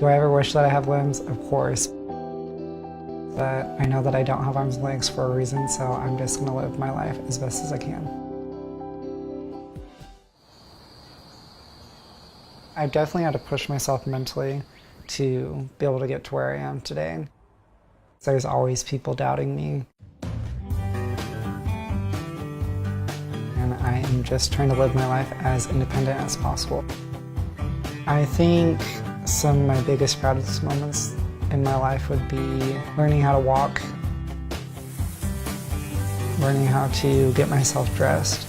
Do I ever wish that I have limbs? Of course. But I know that I don't have arms and legs for a reason, so I'm just gonna live my life as best as I can. I definitely had to push myself mentally to be able to get to where I am today. There's always people doubting me. And I am just trying to live my life as independent as possible. I think some of my biggest, proudest moments in my life would be learning how to walk, learning how to get myself dressed,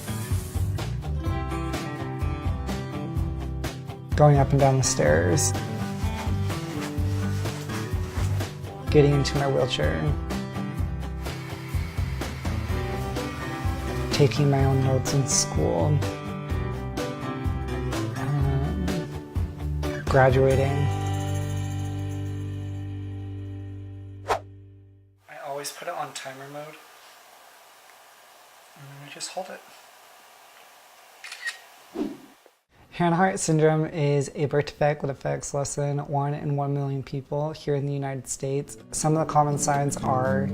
going up and down the stairs, getting into my wheelchair, taking my own notes in school, graduating. I always put it on timer mode, and then I just hold it. Hanhart syndrome is a birth defect that affects less than 1 in 1 million people here in the United States. Some of the common signs are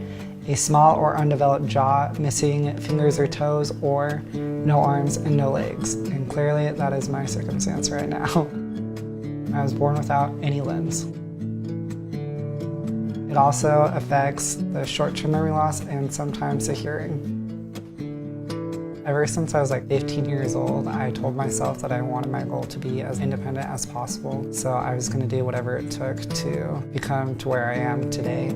a small or undeveloped jaw, missing fingers or toes, or no arms and no legs. And clearly that is my circumstance right now. I was born without any limbs. It also affects the short-term memory loss and sometimes the hearing. Ever since I was like 15 years old, I told myself that I wanted my goal to be as independent as possible. So I was going to do whatever it took to become to where I am today.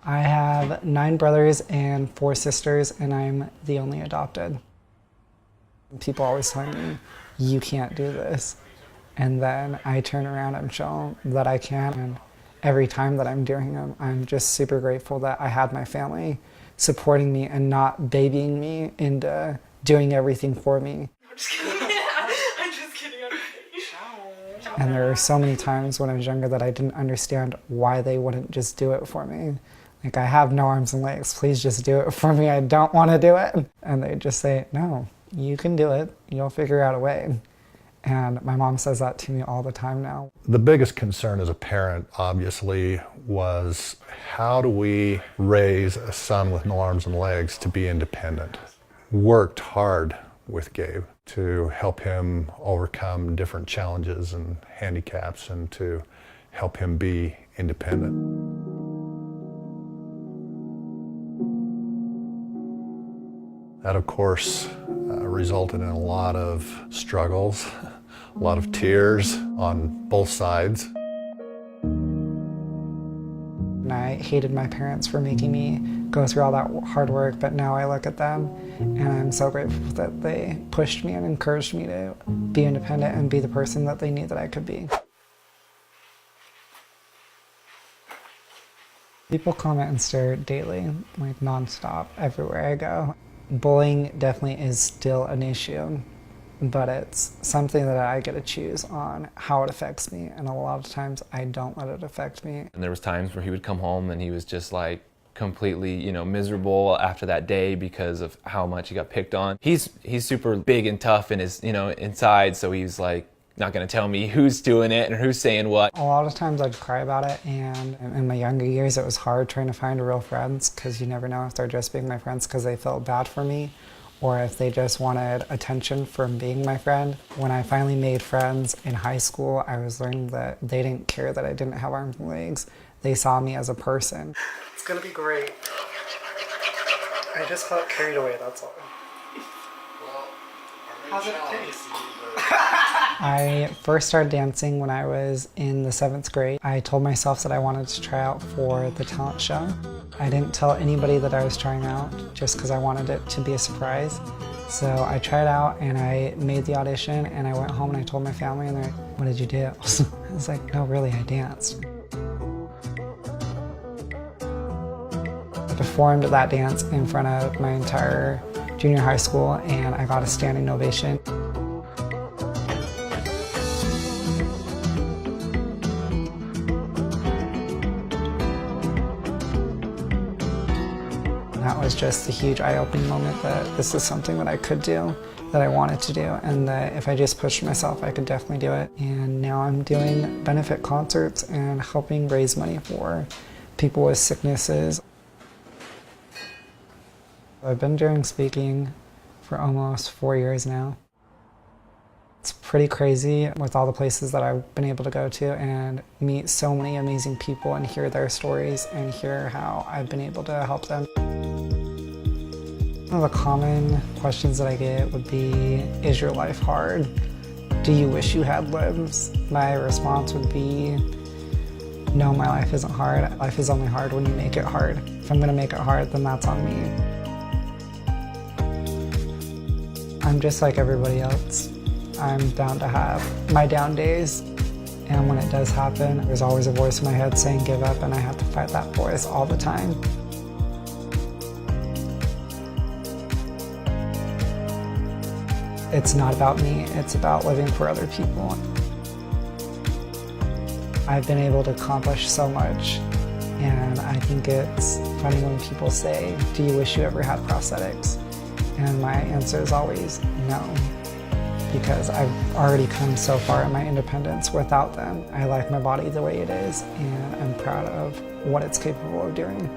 I have 9 brothers and 4 sisters, and I'm the only adopted. People always tell me, you can't do this. And then I turn around and show that I can. And every time that I'm doing them, I'm just super grateful that I had my family supporting me and not babying me into doing everything for me. I'm just kidding. I'm just kidding. And there were so many times when I was younger that I didn't understand why they wouldn't just do it for me. Like, I have no arms and legs, please just do it for me, I don't want to do it. And they just say, no, you can do it, you'll figure out a way. And my mom says that to me all the time now. The biggest concern as a parent, obviously, was how do we raise a son with no arms and legs to be independent? Worked hard with Gabe to help him overcome different challenges and handicaps and to help him be independent. That, of course, resulted in a lot of struggles, a lot of tears on both sides. And I hated my parents for making me go through all that hard work, but now I look at them and I'm so grateful that they pushed me and encouraged me to be independent and be the person that they knew that I could be. People comment and stare daily, like nonstop, everywhere I go. Bullying definitely is still an issue, but it's something that I get to choose on how it affects me, and a lot of times I don't let it affect me. And there was times where he would come home and he was just like completely, miserable after that day because of how much he got picked on. He's super big and tough in his, inside, so he's like not gonna tell me who's doing it and who's saying what. A lot of times I'd cry about it, and in my younger years it was hard trying to find real friends, because you never know if they're just being my friends because they felt bad for me or if they just wanted attention from being my friend. When I finally made friends in high school, I was learning that they didn't care that I didn't have arms and legs. They saw me as a person. It's gonna be great. I just felt carried away, that's all. How's it taste? I first started dancing when I was in the 7th grade. I told myself that I wanted to try out for the talent show. I didn't tell anybody that I was trying out just because I wanted it to be a surprise. So I tried out and I made the audition, and I went home and I told my family, and they're like, what did you do? I was like, no, really, I danced. I performed that dance in front of my entire junior high school, and I got a standing ovation. That was was just a huge eye-opening moment that this is something that I could do, that I wanted to do, and that if I just pushed myself, I could definitely do it. And now I'm doing benefit concerts and helping raise money for people with sicknesses. I've been doing speaking for almost 4 years now. It's pretty crazy with all the places that I've been able to go to and meet so many amazing people and hear their stories and hear how I've been able to help them. One of the common questions that I get would be, is your life hard? Do you wish you had limbs? My response would be, no, my life isn't hard. Life is only hard when you make it hard. If I'm gonna make it hard, then that's on me. I'm just like everybody else. I'm bound to have my down days, and when it does happen, there's always a voice in my head saying give up, and I have to fight that voice all the time. It's not about me, it's about living for other people. I've been able to accomplish so much, and I think it's funny when people say, do you wish you ever had prosthetics? And my answer is always no, because I've already come so far in my independence without them. I like my body the way it is, and I'm proud of what it's capable of doing.